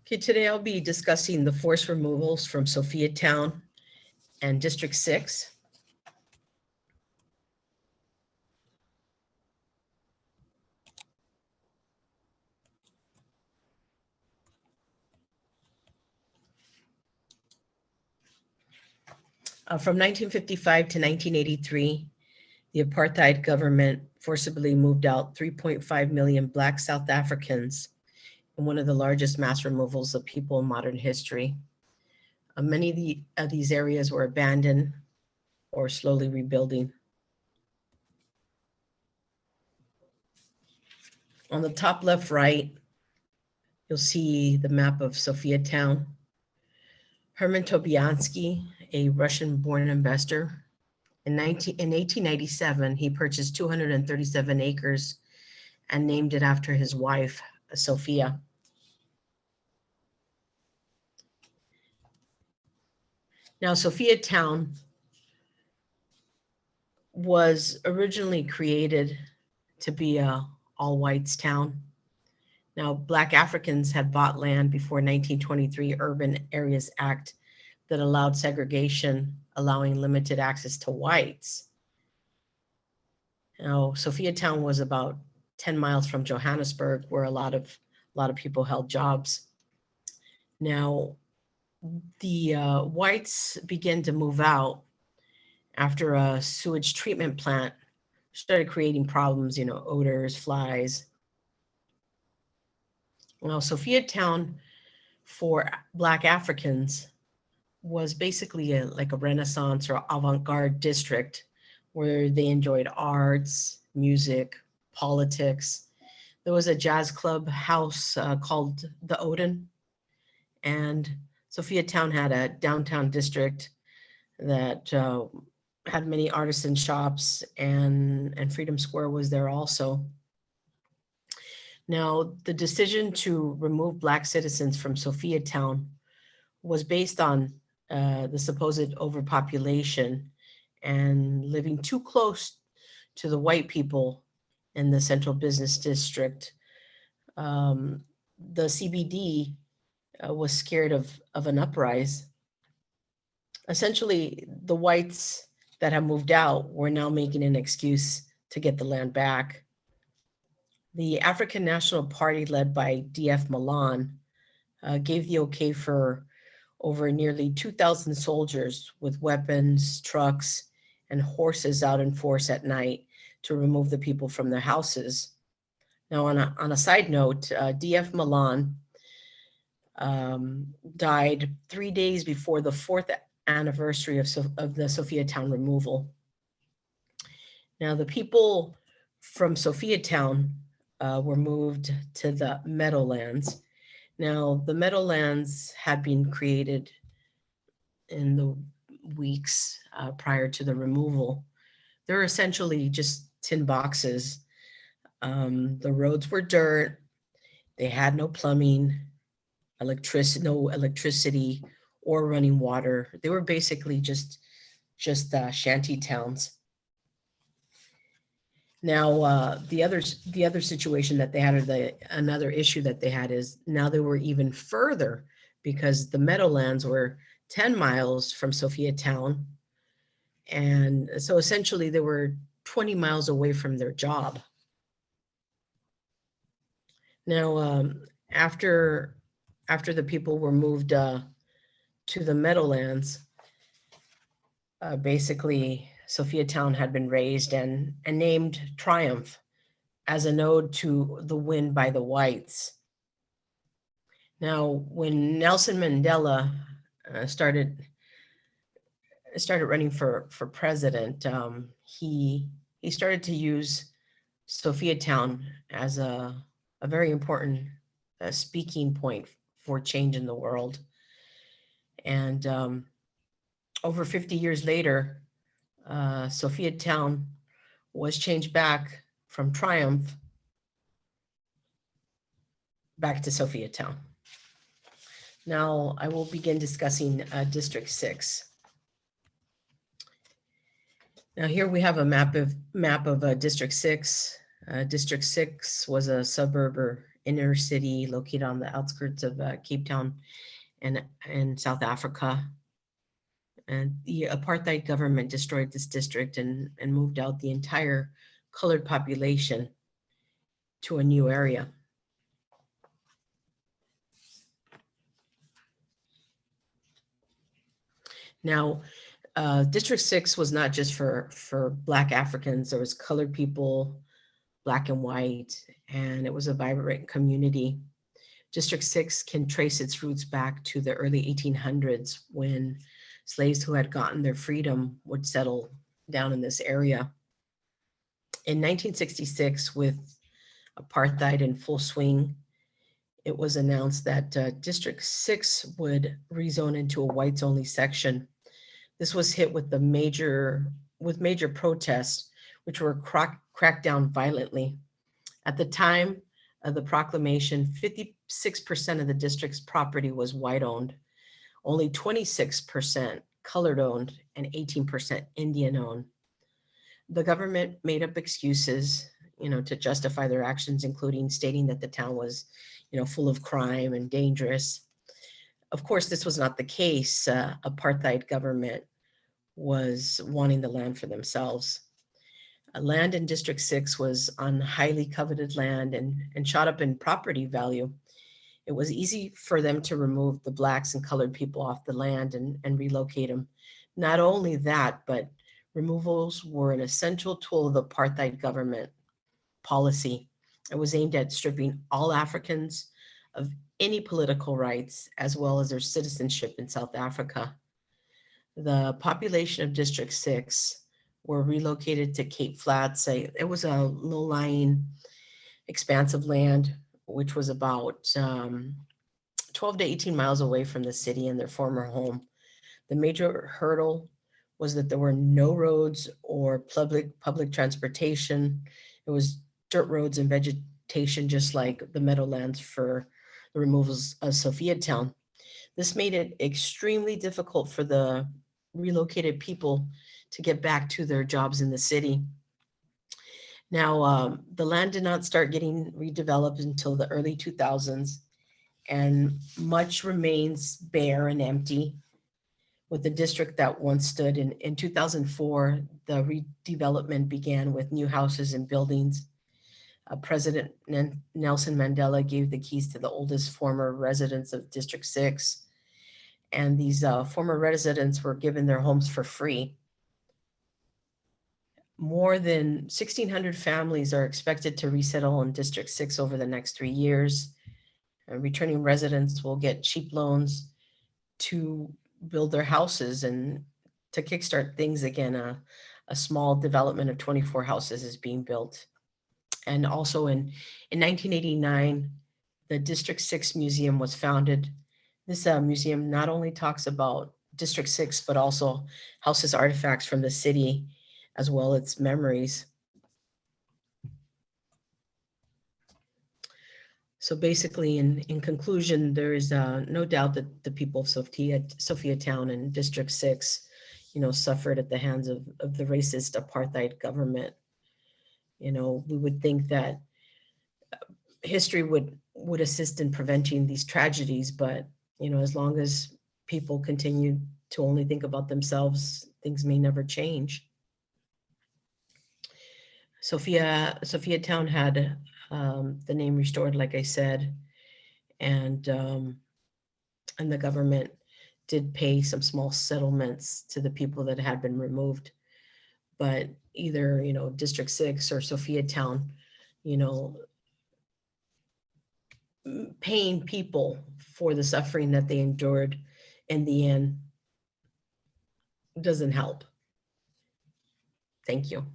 Okay, today I'll be discussing the forced removals from Sophiatown and District 6. From 1955 to 1983, the apartheid government forcibly moved out 3.5 million Black South Africans in one of the largest mass removals of people in modern history. Many of these areas were abandoned or slowly rebuilding. On the top left right, you'll see the map of Sophiatown. Herman Tobiansky, a Russian-born investor, in 1897, he purchased 237 acres and named it after his wife, Sophia. Now, Sophiatown was originally created to be a all-whites town. Now, Black Africans had bought land before 1923 Urban Areas Act that allowed segregation, allowing limited access to whites. Now, Sophiatown was about 10 miles from Johannesburg, where a lot of people held jobs. Now, the whites began to move out after a sewage treatment plant started creating problems, odors, flies. Well, Sophiatown for Black Africans was basically like a Renaissance or avant-garde district where they enjoyed arts, music, politics. There was a jazz club house called the Odin, and Sophiatown had a downtown district that had many artisan shops, and Freedom Square was there also. Now, the decision to remove Black citizens from Sophiatown was based on the supposed overpopulation and living too close to the white people in the central business district. The CBD was scared of an uprising. Essentially, the whites that have moved out were now making an excuse to get the land back. The African National Party, led by D.F. Malan, gave the okay for over nearly 2,000 soldiers with weapons, trucks, and horses out in force at night to remove the people from their houses. Now, on a side note, D.F. Malan died 3 days before the 4th anniversary of the Sophiatown removal. Now, the people from Sophiatown were moved to the Meadowlands. Now, the Meadowlands had been created in the weeks prior to the removal. They're essentially just tin boxes. The roads were dirt. They had no plumbing, no electricity or running water. They were basically just shanty towns. Now, the other situation that they had, or another issue that they had, is now they were even further, because the Meadowlands were 10 miles from Sophiatown. And so essentially they were 20 miles away from their job. Now, after the people were moved to the Meadowlands, basically Sophiatown had been raised and named Triumph as an ode to the win by the whites. Now, when Nelson Mandela started running for president, he started to use Sophiatown as a very important speaking point for change in the world. And over 50 years later, Sophiatown was changed back from Triumph back to Sophiatown. Now, I will begin discussing District 6. Now, here we have a map of District 6. District 6 was a suburb inner city located on the outskirts of Cape Town and South Africa. And the apartheid government destroyed this district and moved out the entire colored population to a new area. Now, District 6 was not just for Black Africans. There was colored people, Black and white, and it was a vibrant community. District 6 can trace its roots back to the early 1800s when slaves who had gotten their freedom would settle down in this area. In 1966, with apartheid in full swing, it was announced that District 6 would rezone into a whites-only section. This was hit with major protests, which were cracked down violently. At the time of the proclamation, 56% of the district's property was white-owned, only 26% colored-owned, and 18% Indian-owned. The government made up excuses, to justify their actions, including stating that the town was, full of crime and dangerous. Of course, this was not the case. Apartheid government was wanting the land for themselves. Land in District 6 was on highly coveted land and shot up in property value. It was easy for them to remove the Blacks and colored people off the land and relocate them. Not only that, but removals were an essential tool of the apartheid government policy. It was aimed at stripping all Africans of any political rights, as well as their citizenship in South Africa. The population of District 6 were relocated to Cape Flats. It was a low-lying expanse of land, which was about 12 to 18 miles away from the city and their former home. The major hurdle was that there were no roads or public transportation. It was dirt roads and vegetation, just like the meadowlands for the removals of Sophiatown. This made it extremely difficult for the relocated people to get back to their jobs in the city. Now, the land did not start getting redeveloped until the early 2000s, and much remains bare and empty. With the district that once stood in 2004, the redevelopment began with new houses and buildings. President Nelson Mandela gave the keys to the oldest former residents of District 6, and these former residents were given their homes for free. More than 1,600 families are expected to resettle in District 6 over the next 3 years. Returning residents will get cheap loans to build their houses and to kickstart things again. A small development of 24 houses is being built. And also in 1989, the District 6 Museum was founded. This museum not only talks about District 6, but also houses artifacts from the city, as well as its memories. So basically, in conclusion, there is no doubt that the people of Sophiatown and District 6, suffered at the hands of the racist apartheid government. We would think that history would assist in preventing these tragedies, but, as long as people continue to only think about themselves, things may never change. Sophiatown had the name restored, like I said, and the government did pay some small settlements to the people that had been removed. But either, District 6 or Sophiatown, paying people for the suffering that they endured in the end doesn't help. Thank you.